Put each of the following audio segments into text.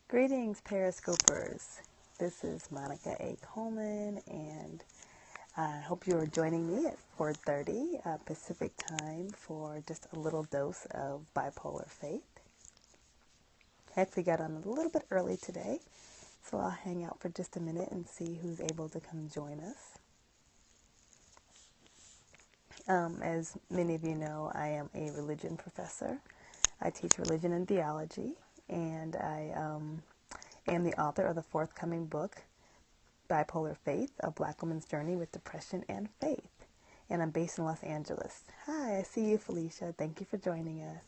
Greetings, Periscopers. This is Monica A. Coleman, and I hope you are joining me at 4:30 Pacific time for just a little dose of bipolar faith. I actually got on a little bit early today, so I'll hang out for just a minute and see who's able to come join us. As many of you know, I am a religion professor. I teach religion and theology, and I am the author of the forthcoming book, Bipolar Faith, A Black Woman's Journey with Depression and Faith. And I'm based in Los Angeles. Hi, I see you, Felicia. Thank you for joining us.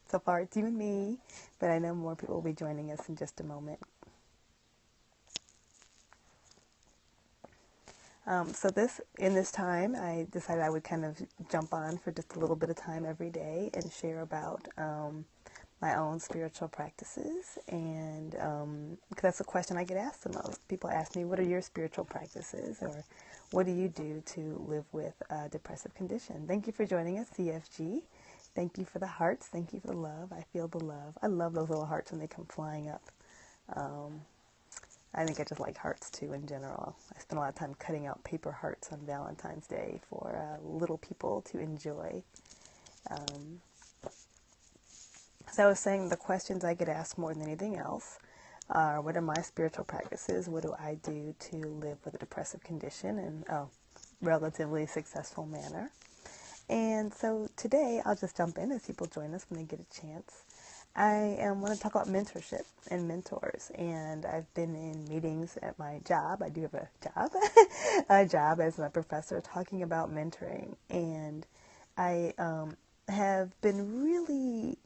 So far, it's you and me, but I know more people will be joining us in just a moment. In this time, I decided I would kind of jump on for just a little bit of time every day and share about my own spiritual practices, and because that's a question I get asked the most. People ask me, what are your spiritual practices, or what do you do to live with a depressive condition? Thank you for joining us, CFG. Thank you for the hearts. Thank you for the love. I feel the love. I love those little hearts when they come flying up. I think I just like hearts too in general. I spend a lot of time cutting out paper hearts on Valentine's Day for little people to enjoy. So I was saying the questions I get asked more than anything else are, what are my spiritual practices? What do I do to live with a depressive condition in a relatively successful manner? And so today I'll just jump in as people join us when they get a chance. I want to talk about mentorship and mentors, and I've been in meetings at my job. I do have a job, a job as a professor, talking about mentoring, and I have been really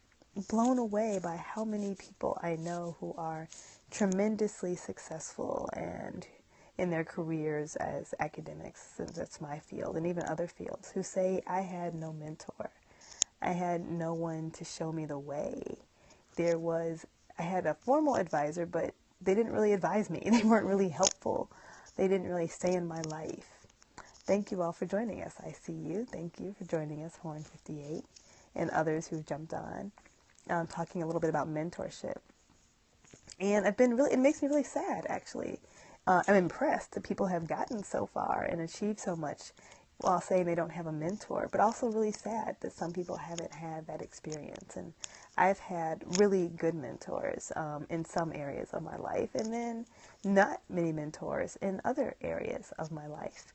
blown away by how many people I know who are tremendously successful and in their careers as academics, since that's my field, and even other fields, who say, I had no mentor. I had no one to show me the way. I had a formal advisor, but they didn't really advise me. They weren't really helpful. They didn't really stay in my life. Thank you all for joining us. I see you. Thank you for joining us, Horn 58, and others who've jumped on, talking a little bit about mentorship. And it makes me really sad, actually. I'm impressed that people have gotten so far and achieved so much while saying they don't have a mentor, but also really sad that some people haven't had that experience. And I've had really good mentors in some areas of my life, and then not many mentors in other areas of my life.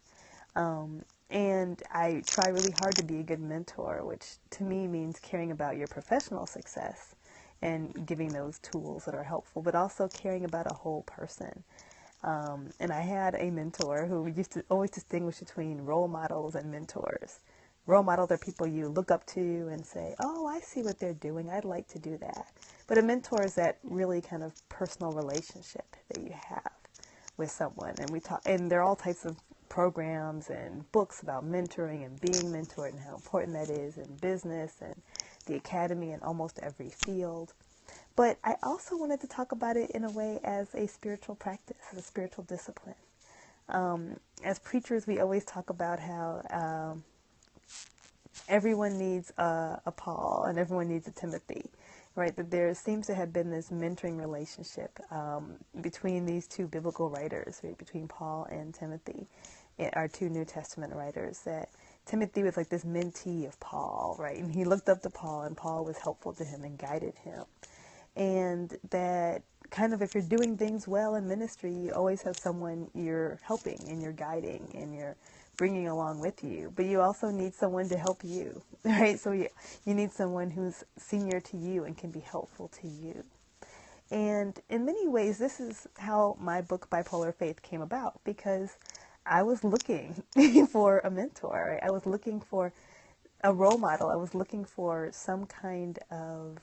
And I try really hard to be a good mentor, which to me means caring about your professional success and giving those tools that are helpful, but also caring about a whole person. And I had a mentor who used to always distinguish between role models and mentors. Role models are people you look up to and say, oh, I see what they're doing. I'd like to do that. But a mentor is that really kind of personal relationship that you have with someone. And there are all types of programs and books about mentoring and being mentored and how important that is in business and the academy and almost every field. But I also wanted to talk about it in a way as a spiritual practice, as a spiritual discipline. As preachers, we always talk about how everyone needs a Paul and everyone needs a Timothy, right? That there seems to have been this mentoring relationship between these two biblical writers, right? Between Paul and Timothy, our two New Testament writers, that Timothy was like this mentee of Paul, right? And he looked up to Paul, and Paul was helpful to him and guided him. And that kind of, if you're doing things well in ministry, you always have someone you're helping and you're guiding and you're bringing along with you. But you also need someone to help you, right? So you need someone who's senior to you and can be helpful to you. And in many ways, this is how my book, Bipolar Faith, came about, because I was looking for a mentor, right? I was looking for a role model. I was looking for some kind of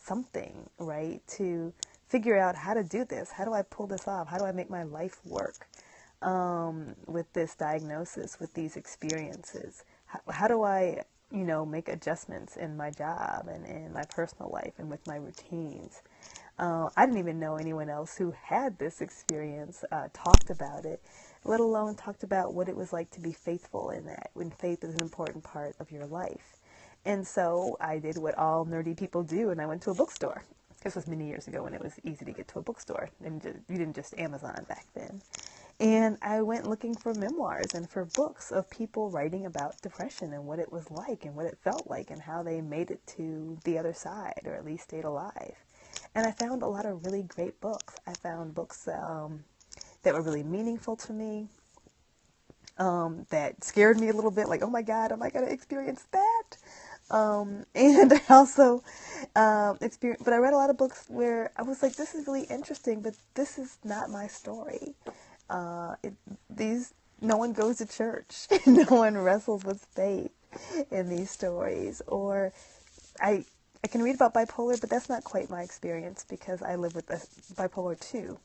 something, right, to figure out how to do this. How do I pull this off? How do I make my life work with this diagnosis, with these experiences? How do I, make adjustments in my job and in my personal life and with my routines? I didn't even know anyone else who had this experience talked about it, let alone talked about what it was like to be faithful in that, when faith is an important part of your life. And so I did what all nerdy people do, and I went to a bookstore. This was many years ago when it was easy to get to a bookstore, and you didn't just Amazon back then. And I went looking for memoirs and for books of people writing about depression and what it was like and what it felt like and how they made it to the other side, or at least stayed alive. And I found a lot of really great books. I found books that were really meaningful to me, that scared me a little bit, like, oh my God, am I going to experience that? And I also experienced, but I read a lot of books where I was like, this is really interesting, but this is not my story. No one goes to church. No one wrestles with faith in these stories. Or I can read about bipolar, but that's not quite my experience because I live with bipolar 2.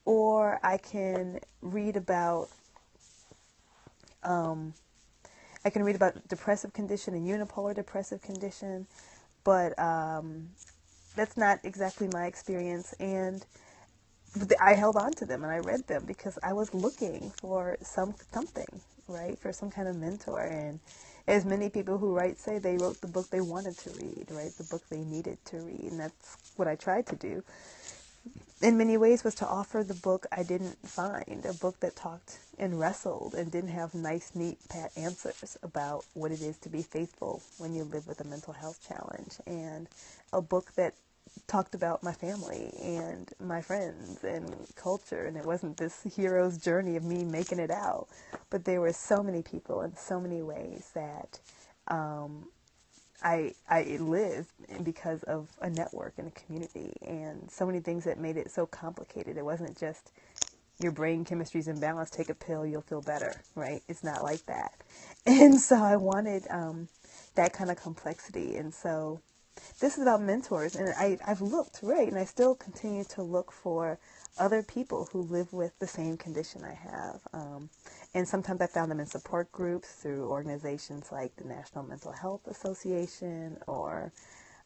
Or I can read about depressive condition and unipolar depressive condition, but that's not exactly my experience. And I held on to them and I read them because I was looking for something, right? For some kind of mentor. And as many people who write say, they wrote the book they wanted to read, right? The book they needed to read. And that's what I tried to do. In many ways was to offer the book I didn't find, a book that talked and wrestled and didn't have nice, neat, pat answers about what it is to be faithful when you live with a mental health challenge, and a book that talked about my family and my friends and culture. And it wasn't this hero's journey of me making it out, but there were so many people in so many ways that I lived because of a network and a community, and so many things that made it so complicated. It wasn't just your brain chemistry's in balance, take a pill, you'll feel better, right? It's not like that. And so I wanted that kind of complexity. And so this is about mentors, and I've looked, right, and I still continue to look for other people who live with the same condition I have. And sometimes I found them in support groups through organizations like the National Mental Health Association, or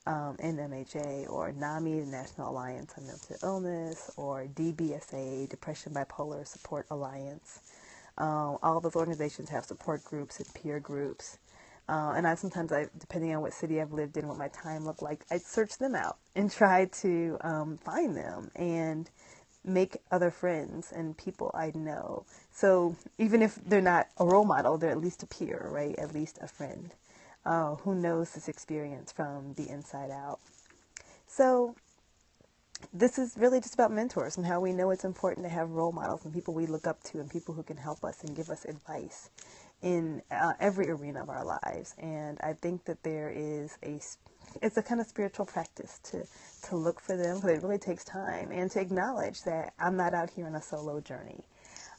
NMHA, or NAMI, the National Alliance on Mental Illness, or DBSA, Depression Bipolar Support Alliance. All those organizations have support groups and peer groups. And sometimes, depending on what city I've lived in, what my time looked like, I'd search them out and try to find them and make other friends and people I know. So even if they're not a role model, they're at least a peer, right? At least a friend who knows this experience from the inside out. So this is really just about mentors and how we know it's important to have role models and people we look up to and people who can help us and give us advice in every arena of our lives. And I think that it's a kind of spiritual practice to look for them, because it really takes time, and to acknowledge that I'm not out here on a solo journey.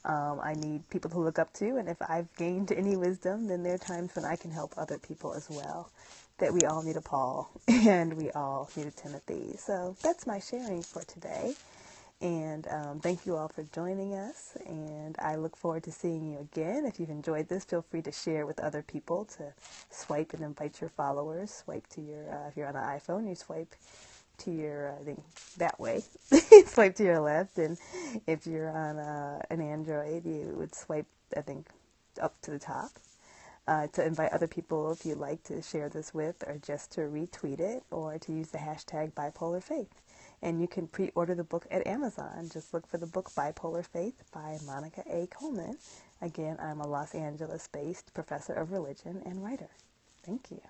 I need people to look up to, and if I've gained any wisdom, then there are times when I can help other people as well. That we all need a Paul, and we all need a Timothy. So that's my sharing for today. And thank you all for joining us, and I look forward to seeing you again. If you've enjoyed this, feel free to share with other people, to swipe and invite your followers. Swipe to your, if you're on an iPhone, you swipe to your, I think, that way. Swipe to your left, and if you're on an Android, you would swipe, I think, up to the top. To invite other people if you'd like to share this with, or just to retweet it, or to use the hashtag Bipolar Faith. And you can pre-order the book at Amazon. Just look for the book Bipolar Faith by Monica A. Coleman. Again, I'm a Los Angeles-based professor of religion and writer. Thank you.